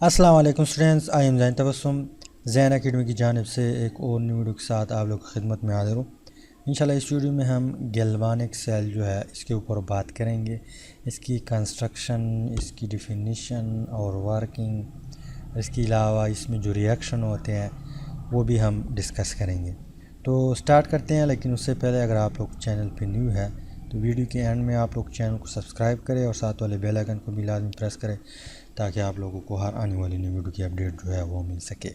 अस्सलाम वालेकुम students, I am Jain Tabassum Jain academy की जानिब से एक और न्यू वीडियो के साथ आप लोग की खिदमत में हाजिर हूँ। इंशाल्लाह इस वीडियो में हम गैल्वानिक सेल जो है इसके ऊपर बात करेंगे, इसकी कंस्ट्रक्शन, इसकी डिफिनीशन और वर्किंग, इसके अलावा इसमें जो रिएक्शन होते हैं वो भी हम डिस्कस करेंगे। तो स्टार्ट करते हैं, लेकिन उससे पहले अगर आप लोग चैनल पे न्यू है तो वीडियो के एंड में आप लोग चैनल को सब्सक्राइब करें और साथ वाले बेल आइकन को भी लाजमी प्रेस करें ताकि आप लोगों को हर आने वाली न्यू वीडियो की अपडेट जो है वो मिल सके।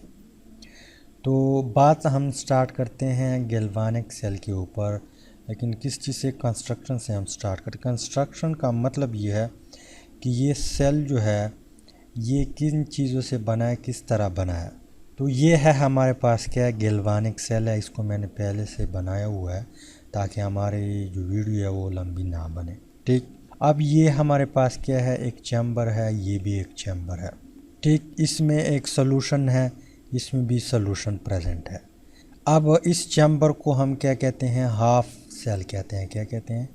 तो बात हम स्टार्ट करते हैं गैल्वानिक सेल के ऊपर, लेकिन किस चीज़ से, कंस्ट्रक्शन से हम स्टार्ट करते हैं। कंस्ट्रक्शन का मतलब ये है कि ये सेल जो है ये किन चीज़ों से बना है, किस तरह बना है। तो ये है हमारे पास क्या है, गैल्वानिक सेल है। इसको मैंने पहले से बनाया हुआ है ताकि हमारी जो वीडियो है वो लंबी ना बने। ठीक, अब ये हमारे पास क्या है, एक चैम्बर है, ये भी एक चैम्बर है। ठीक, इसमें एक सॉल्यूशन है, इसमें भी सॉल्यूशन प्रेजेंट है। अब इस चैम्बर को हम क्या कहते हैं, हाफ सेल कहते हैं। क्या कहते हैं?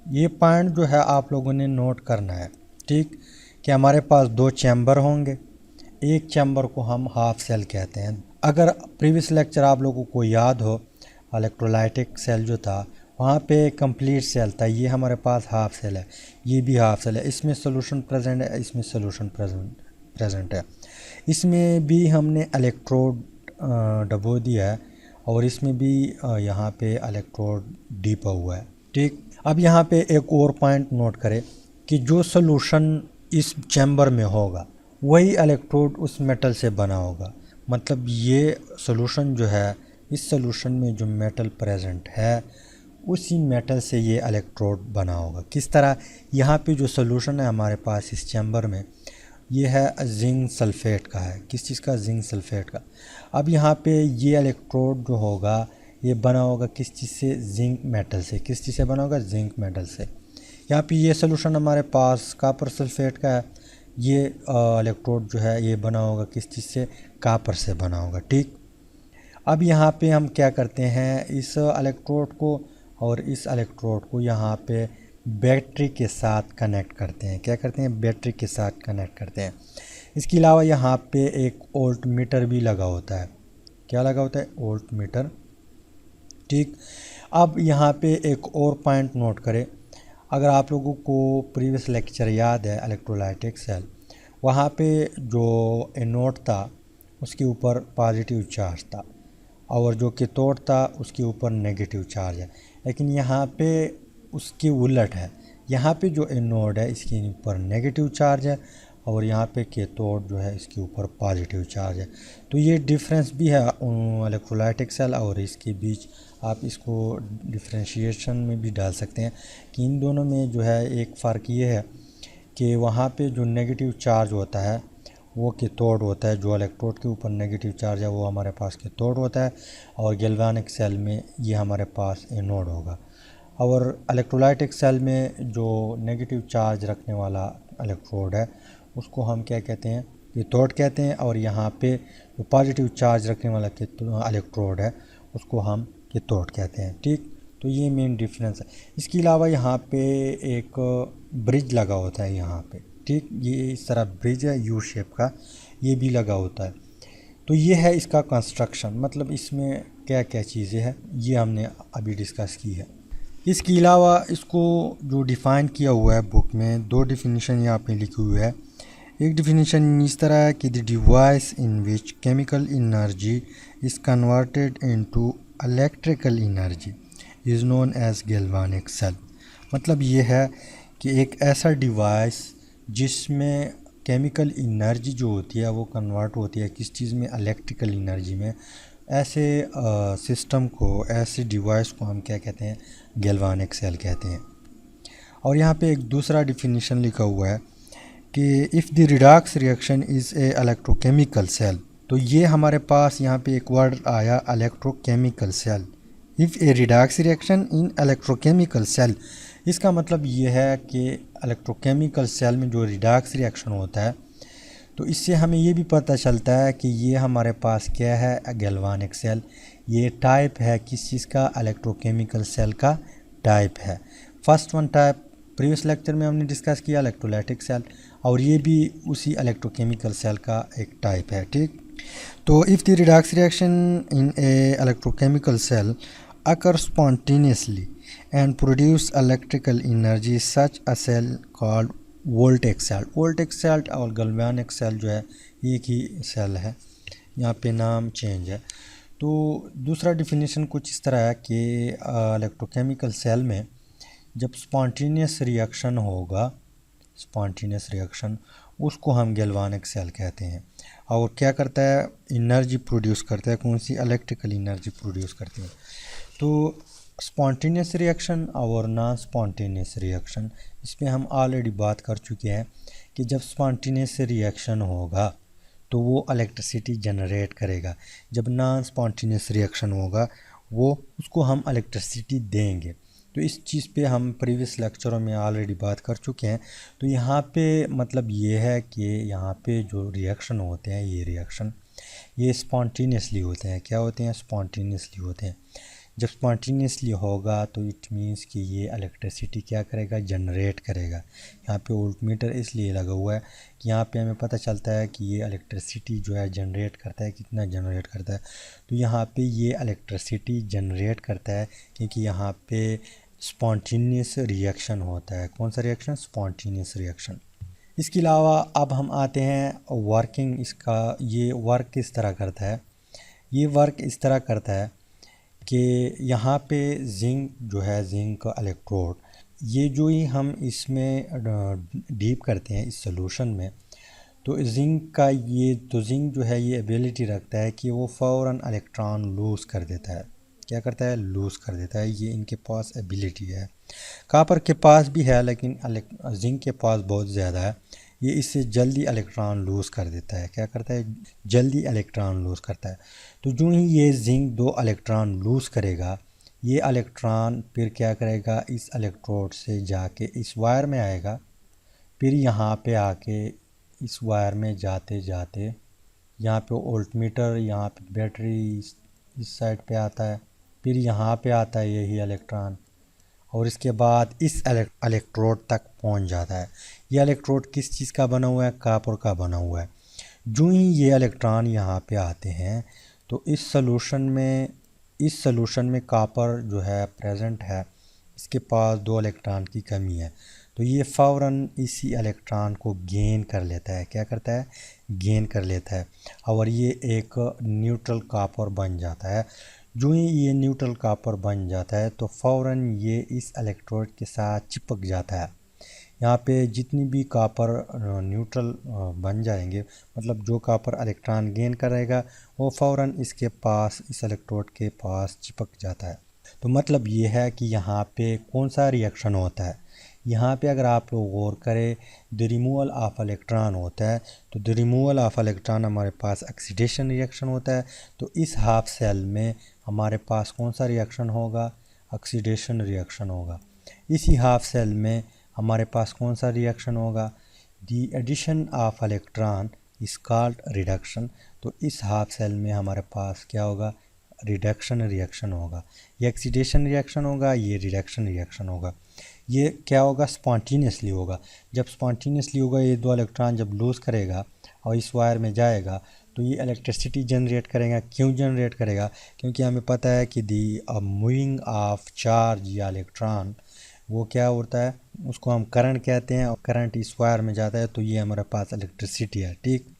ये पॉइंट जो है आप लोगों ने नोट करना है। ठीक, कि हमारे पास दो चैम्बर होंगे, एक चैम्बर को हम हाफ सेल कहते हैं। अगर प्रीवियस लेक्चर आप लोगों को याद हो, इलेक्ट्रोलाइटिक सेल जो था वहाँ पे कंप्लीट सेल था, ये हमारे पास हाफ सेल है, ये भी हाफ सेल है। इसमें सॉल्यूशन प्रेजेंट है, इसमें सॉल्यूशन प्रेजेंट है। इसमें भी हमने इलेक्ट्रोड डबो दिया है और इसमें भी यहाँ पे इलेक्ट्रोड डीपा हुआ है। ठीक, अब यहाँ पे एक और पॉइंट नोट करें कि जो सॉल्यूशन इस चैम्बर में होगा वही इलेक्ट्रोड उस मेटल से बना होगा। मतलब ये सॉल्यूशन जो है, इस सॉल्यूशन में जो मेटल प्रेजेंट है उसी मेटल से ये इलेक्ट्रोड बना होगा। किस तरह? यहाँ पे जो सॉल्यूशन है हमारे पास इस चैम्बर में, ये है जिंक सल्फेट का है। किस चीज़ का? जिंक सल्फेट का। अब यहाँ पे ये इलेक्ट्रोड जो होगा ये बना होगा किस चीज़ से? जिंक मेटल से। किस चीज़ से बना होगा? जिंक मेटल से। यहाँ पे ये सॉल्यूशन हमारे पास कॉपर सल्फेट का है, ये इलेक्ट्रोड जो है ये बना होगा किस चीज़ से? कॉपर से बना होगा। ठीक, अब यहाँ पे हम क्या करते हैं, इस इलेक्ट्रोड को और इस इलेक्ट्रोड को यहाँ पे बैटरी के साथ कनेक्ट करते हैं। क्या करते हैं? बैटरी के साथ कनेक्ट करते हैं। इसके अलावा यहाँ पे एक वोल्ट मीटर भी लगा होता है। क्या लगा होता है? Volt meter. ठीक, अब यहाँ पे एक और पॉइंट नोट करें। अगर आप लोगों को प्रीवियस लेक्चर याद है इलेक्ट्रोलाइटिक सेल, वहाँ पे जो एनोड था उसके ऊपर पॉजिटिव चार्ज था और जो कैथोड था उसके ऊपर नेगेटिव चार्ज है। लेकिन यहाँ पे उसके उलट है, यहाँ पे जो एनोड है इसके ऊपर नेगेटिव चार्ज है और यहाँ पे कैथोड जो है इसके ऊपर पॉजिटिव चार्ज है। तो ये डिफरेंस भी है इलेक्ट्रोलाइटिक सेल और इसके बीच। आप इसको डिफ्रेंशिएशन में भी डाल सकते हैं कि इन दोनों में जो है एक फ़र्क ये है कि वहाँ पे जो नेगेटिव चार्ज होता है वो कैथोड होता है, जो इलेक्ट्रोड के ऊपर नेगेटिव चार्ज है वो हमारे पास कैथोड होता है, और गैल्वानिक सेल में ये हमारे पास एनोड होगा। और इलेक्ट्रोलाइटिक सेल में जो नेगेटिव चार्ज रखने वाला इलेक्ट्रोड है उसको हम क्या कहते हैं? कैथोड कहते हैं, और यहाँ पे जो पॉजिटिव चार्ज रखने वाला इलेक्ट्रोड है उसको हम कैथोड कहते हैं। ठीक, तो ये मेन डिफरेंस है। इसके अलावा यहाँ पे एक ब्रिज लगा होता है यहाँ पे। ठीक, ये इस तरह ब्रिज है यू शेप का, ये भी लगा होता है। तो ये है इसका कंस्ट्रक्शन, मतलब इसमें क्या क्या चीज़ें हैं ये हमने अभी डिस्कस की है। इसके अलावा इसको जो डिफ़ाइन किया हुआ है बुक में, दो डिफिनीशन यहाँ पे लिखी हुई है। एक डिफिनीशन इस तरह है कि the device in which chemical energy is converted into electrical energy is known as galvanic cell. मतलब ये है कि एक ऐसा डिवाइस जिसमें केमिकल एनर्जी जो होती है वो कन्वर्ट होती है किस चीज़ में? इलेक्ट्रिकल एनर्जी में। ऐसे सिस्टम को, ऐसे डिवाइस को हम क्या कहते हैं? गैल्वानिक सेल कहते हैं। और यहाँ पे एक दूसरा डिफिनीशन लिखा हुआ है कि if the redox reaction is a electrochemical cell. तो ये हमारे पास यहाँ पे एक वर्ड आया, electrochemical cell. If a redox reaction in electrochemical cell, इसका मतलब ये है कि इलेक्ट्रोकेमिकल सेल में जो रिडॉक्स रिएक्शन होता है तो इससे हमें ये भी पता चलता है कि ये हमारे पास क्या है? Galvanic cell. ये टाइप है किस चीज़ का? इलेक्ट्रोकेमिकल सेल का टाइप है। First one type previous lecture में हमने डिस्कस किया इलेक्ट्रोलाइटिक सेल, और ये भी उसी इलेक्ट्रोकेमिकल सेल का एक टाइप है, ठीक। तो if the redox reaction in a electrochemical cell occur spontaneously and produce electrical energy, such a cell called voltaic cell। voltaic cell और galvanic cell जो है एक ही सेल है, यहाँ पे नाम चेंज है। तो दूसरा डिफिनीशन कुछ इस तरह है कि इलेक्ट्रोकेमिकल सेल में जब स्पॉन्टेनियस रिएक्शन होगा, स्पॉन्टेनियस रिएक्शन, उसको हम गैल्वानिक सेल कहते हैं। और क्या करता है, एनर्जी प्रोड्यूस करता है। कौन सी? इलेक्ट्रिकल एनर्जी प्रोड्यूस करती है। तो स्पॉन्टेनियस रिएक्शन और नॉन स्पॉन्टेनियस रिएक्शन, इस पर हम ऑलरेडी बात कर चुके हैं कि जब स्पॉन्टेनियस रिएक्शन होगा तो वो इलेक्ट्रिसिटी जनरेट करेगा, जब नॉन स्पॉन्टेनियस रिएक्शन होगा वो उसको हम इलेक्ट्रिसिटी देंगे। तो इस चीज़ पे हम प्रीवियस लेक्चरों में ऑलरेडी बात कर चुके हैं। तो यहाँ पे मतलब ये है कि यहाँ पे जो रिएक्शन होते हैं, ये रिएक्शन ये स्पॉन्टेनियसली होते हैं। क्या होते हैं? स्पॉन्टेनियसली होते हैं। जब स्पॉन्टेनियसली होगा तो इट मीन्स कि ये इलेक्ट्रिसिटी क्या करेगा? जनरेट करेगा। यहाँ पे वोल्टमीटर इसलिए लगा हुआ है कि यहाँ पे हमें पता चलता है कि ये इलेक्ट्रिसिटी जो है जनरेट करता है, कितना जनरेट करता है। तो यहाँ पे ये इलेक्ट्रिसिटी जनरेट करता है क्योंकि यहाँ पे स्पॉन्टेनियस रिएक्शन होता है। कौन सा रिएक्शन? Spontaneous reaction. इसके अलावा अब हम आते हैं वर्किंग इसका। ये वर्क किस तरह करता है? ये वर्क इस तरह करता है कि यहाँ पे जिंक जो है, जिंक का इलेक्ट्रोड, ये जो ही हम इसमें डीप करते हैं इस सॉल्यूशन में, तो जिंक का ये तो जिंक जो है ये एबिलिटी रखता है कि वो फ़ौरन इलेक्ट्रॉन लूज़ कर देता है। क्या करता है? लूज़ कर देता है। ये इनके पास एबिलिटी है। कॉपर के पास भी है लेकिन जिंक के पास बहुत ज़्यादा है। ये इससे जल्दी इलेक्ट्रॉन लूज़ कर देता है। क्या करता है? जल्दी इलेक्ट्रॉन लूज़ करता है। तो जो ही ये जिंक 2 इलेक्ट्रॉन लूज़ करेगा, ये इलेक्ट्रॉन फिर क्या करेगा? इस इलेक्ट्रोड से जाके इस वायर में आएगा, फिर यहाँ पे आके इस वायर में जाते जाते यहाँ पे वोल्टमीटर, यहाँ पे बैटरी इस साइड पे आता है, फिर यहाँ पे आता है यही इलेक्ट्रॉन, और इसके बाद इस इलेक्ट्रोड तक पहुँच जाता है। ये इलेक्ट्रोड किस चीज़ का बना हुआ है? कॉपर का बना हुआ है। जो ही ये इलेक्ट्रॉन यहाँ पे आते हैं तो इस सॉल्यूशन में कॉपर जो है प्रेजेंट है, इसके पास 2 इलेक्ट्रॉन की कमी है। तो ये फ़ौरन इसी इलेक्ट्रॉन को गेन कर लेता है। क्या करता है? गेन कर लेता है, और ये एक न्यूट्रल कॉपर बन जाता है। जो ही ये न्यूट्रल कॉपर बन जाता है तो फ़ौरन ये इस इलेक्ट्रोड के साथ चिपक जाता है। यहाँ पे जितनी भी कॉपर न्यूट्रल बन जाएंगे, मतलब जो कॉपर इलेक्ट्रॉन गेन करेगा वो फ़ौरन इसके पास, इस इलेक्ट्रोड के पास चिपक जाता है। तो मतलब ये है कि यहाँ पे कौन सा रिएक्शन होता है? यहाँ पे अगर आप लोग गौर करें, द रिमूवल ऑफ इलेक्ट्रॉन होता है। तो द रिमूवल ऑफ इलेक्ट्रॉन हमारे पास ऑक्सीडेशन रिएक्शन होता है। तो इस हाफ सेल में हमारे पास कौन सा रिएक्शन होगा? ऑक्सीडेशन रिएक्शन होगा। इसी हाफ सेल में हमारे पास कौन सा रिएक्शन होगा? The addition of electron is called reduction. तो इस हाफ सेल में हमारे पास क्या होगा? रिडक्शन रिएक्शन होगा। ये ऑक्सीडेशन रिएक्शन होगा, ये रिडक्शन रिएक्शन होगा। ये क्या होगा? स्पॉन्टेनियसली होगा। जब स्पॉन्टेनियसली होगा, ये 2 इलेक्ट्रॉन जब लूज़ करेगा और इस वायर में जाएगा तो ये इलेक्ट्रिसिटी जनरेट करेगा। क्यों जनरेट करेगा? क्योंकि हमें पता है कि दी मूविंग ऑफ चार्ज या इलेक्ट्रॉन वो क्या होता है? उसको हम करंट कहते हैं, और करंट इस वायर में जाता है तो ये हमारे पास इलेक्ट्रिसिटी है, ठीक।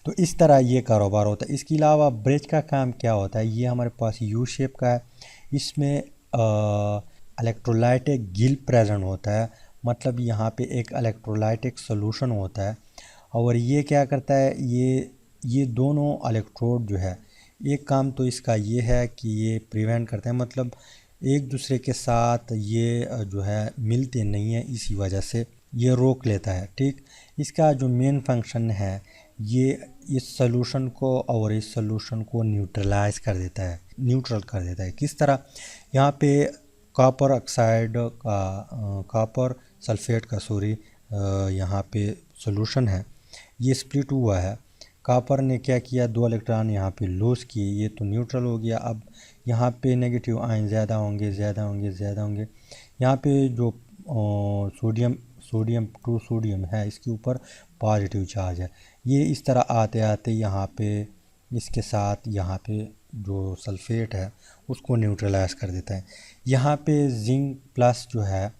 तो इस तरह ये कारोबार होता है। इसके अलावा ब्रिज का काम क्या होता है? ये हमारे पास यू शेप का है। इसमें इलेक्ट्रोलाइटिक गिल प्रेजेंट होता है, मतलब यहाँ पे एक इलेक्ट्रोलाइटिक सॉल्यूशन होता है। और ये क्या करता है? ये दोनों इलेक्ट्रोड जो है, एक काम तो इसका ये है कि ये प्रिवेंट करते हैं, मतलब एक दूसरे के साथ ये जो है मिलते नहीं है, इसी वजह से ये रोक लेता है, ठीक। इसका जो मेन फंक्शन है, ये इस सॉल्यूशन को और इस सॉल्यूशन को न्यूट्रलाइज कर देता है, न्यूट्रल कर देता है। किस तरह? यहाँ पे कॉपर ऑक्साइड का कॉपर सल्फेट का यहाँ पे सॉल्यूशन है, ये स्प्लिट हुआ है। कॉपर ने क्या किया? 2 इलेक्ट्रॉन यहाँ पे लूज़ किए, ये तो न्यूट्रल हो गया। अब यहाँ पे नेगेटिव आयन ज़्यादा होंगे, ज़्यादा होंगे, ज़्यादा होंगे। यहाँ पे जो सोडियम सोडियम टू सोडियम है, इसके ऊपर पॉजिटिव चार्ज है। ये इस तरह आते आते यहाँ पे इसके साथ यहाँ पे जो सल्फेट है उसको न्यूट्रलाइज कर देता है। यहाँ पे जिंक प्लस जो है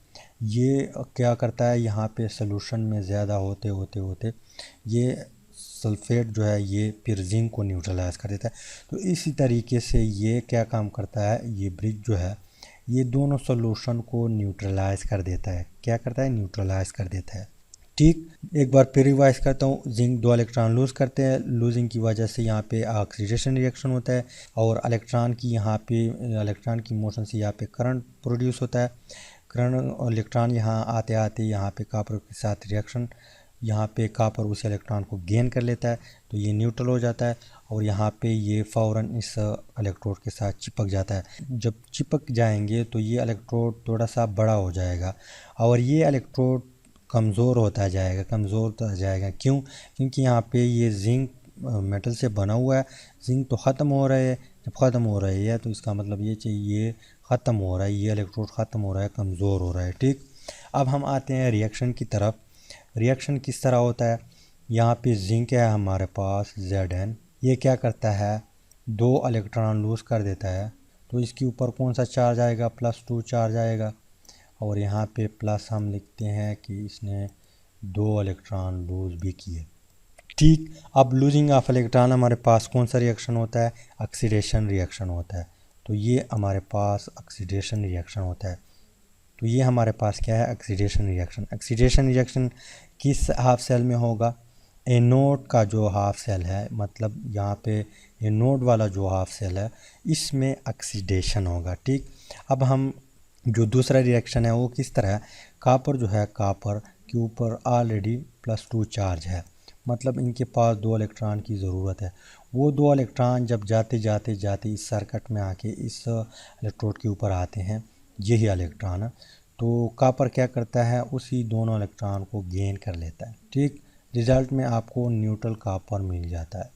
ये क्या करता है, यहाँ पे सॉल्यूशन में ज़्यादा होते होते होते ये सल्फेट जो है ये फिर जिंक को न्यूट्रलाइज कर देता है। तो इसी तरीके से ये क्या काम करता है, ये ब्रिज जो है ये दोनों सॉल्यूशन को न्यूट्रलाइज कर देता है। क्या करता है, न्यूट्रलाइज कर देता है। ठीक, एक बार फिर रिवाइज करता हूँ। जिंक 2 इलेक्ट्रॉन लूज़ करते हैं, लूजिंग की वजह से यहाँ पे ऑक्सीडेशन रिएक्शन होता है और इलेक्ट्रॉन की मोशन से यहाँ पे करंट प्रोड्यूस होता है। करंट इलेक्ट्रॉन यहाँ आते आते यहाँ पे कॉपर के साथ रिएक्शन, यहाँ पे कॉपर उस इलेक्ट्रॉन को गेन कर लेता है तो ये न्यूट्रल हो जाता है और यहाँ पे ये फ़ौरन इस इलेक्ट्रोड के साथ चिपक जाता है। जब चिपक जाएंगे तो ये इलेक्ट्रोड थोड़ा सा बड़ा हो जाएगा और ये इलेक्ट्रोड कमज़ोर होता जाएगा। क्यों? क्योंकि यहाँ पे ये जिंक मेटल से बना हुआ है, जिंक तो ख़त्म हो रहा है। जब ख़त्म हो रही है तो इसका मतलब ये चाहिए ख़त्म हो रहा है, ये इलेक्ट्रोड ख़त्म हो रहा है, कमज़ोर हो रहा है। ठीक, अब हम आते हैं रिएक्शन की तरफ। रिएक्शन किस तरह होता है, यहाँ पे जिंक है हमारे पास Zn, ये क्या करता है 2 इलेक्ट्रॉन लूज़ कर देता है तो इसके ऊपर कौन सा चार्ज आएगा, +2 चार्ज आएगा और यहाँ पे प्लस हम लिखते हैं कि इसने 2 इलेक्ट्रॉन लूज़ भी किए। ठीक, अब लूजिंग ऑफ इलेक्ट्रॉन हमारे पास कौन सा रिएक्शन होता है, ऑक्सीडेशन रिएक्शन होता है। तो ये हमारे पास ऑक्सीडेशन रिएक्शन होता है। तो ये हमारे पास क्या है, ऑक्सीडेशन रिएक्शन। ऑक्सीडेशन रिएक्शन किस हाफ सेल में होगा, एनोड का जो हाफ सेल है, मतलब यहाँ पे एनोड वाला जो हाफ सेल है इसमें ऑक्सीडेशन होगा। ठीक, अब हम जो दूसरा रिएक्शन है वो किस तरह है, कॉपर जो है, कॉपर के ऊपर ऑलरेडी +2 चार्ज है, मतलब इनके पास 2 इलेक्ट्रॉन की ज़रूरत है। वो 2 इलेक्ट्रॉन जब जाते जाते जाते इस सर्किट में आके इस इलेक्ट्रोड के ऊपर आते हैं, यही इलेक्ट्रॉन है, तो कॉपर क्या करता है, उसी दोनों इलेक्ट्रॉन को गेन कर लेता है। ठीक, रिज़ल्ट में आपको न्यूट्रल कॉपर मिल जाता है।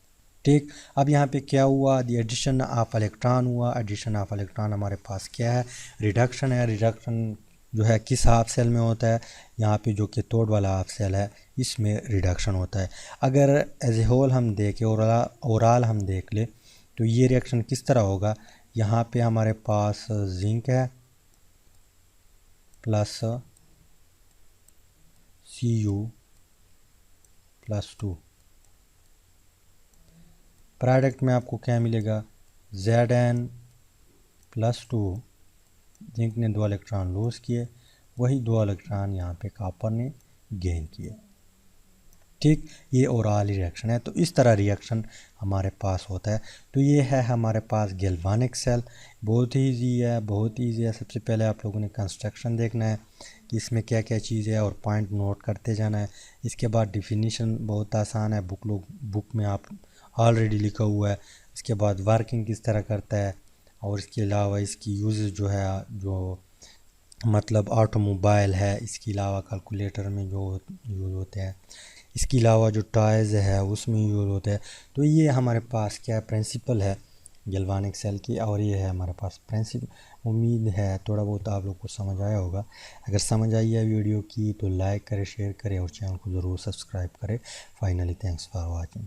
ठीक, अब यहाँ पे क्या हुआ, दी एडिशन ऑफ इलेक्ट्रॉन हुआ। एडिशन ऑफ इलेक्ट्रॉन हमारे पास क्या है, रिडक्शन है। रिडक्शन जो है किस हाफ सेल में होता है, यहाँ पे जो कैथोड वाला हाफ सेल है इसमें रिडक्शन होता है। अगर एज ए होल हम देखें, ओवरऑल हम देख ले तो ये रिएक्शन किस तरह होगा, यहाँ पे हमारे पास जिंक है प्लस Cu+2, प्रोडक्ट में आपको क्या मिलेगा, Zn+2, जिंक ने 2 इलेक्ट्रॉन लूज़ किए, वही 2 इलेक्ट्रॉन यहाँ पे कॉपर ने गेन किए। ठीक, ये ओवरऑल रिएक्शन है। तो इस तरह रिएक्शन हमारे पास होता है। तो ये है हमारे पास गैल्वानिक सेल, बहुत ही ईजी है। सबसे पहले आप लोगों ने कंस्ट्रक्शन देखना है कि इसमें क्या क्या चीज़ है और पॉइंट नोट करते जाना है। इसके बाद डिफिनीशन बहुत आसान है, बुक में आप ऑलरेडी लिखा हुआ है। इसके बाद वर्किंग किस तरह करता है और इसके अलावा इसकी यूज़ जो है, जो मतलब ऑटोमोबाइल है, इसके अलावा कैलकुलेटर में जो यूज़ होते हैं, इसके अलावा जो टॉयज़ है उसमें यूज़ होता है। तो ये हमारे पास क्या प्रिंसिपल है गैल्वानिक सेल की, और ये है हमारे पास प्रिंसिपल। उम्मीद है थोड़ा बहुत आप लोग को समझ आया होगा। अगर समझ आई है वीडियो की तो लाइक करें, शेयर करें और चैनल को ज़रूर सब्सक्राइब करें। Finally thanks for watching.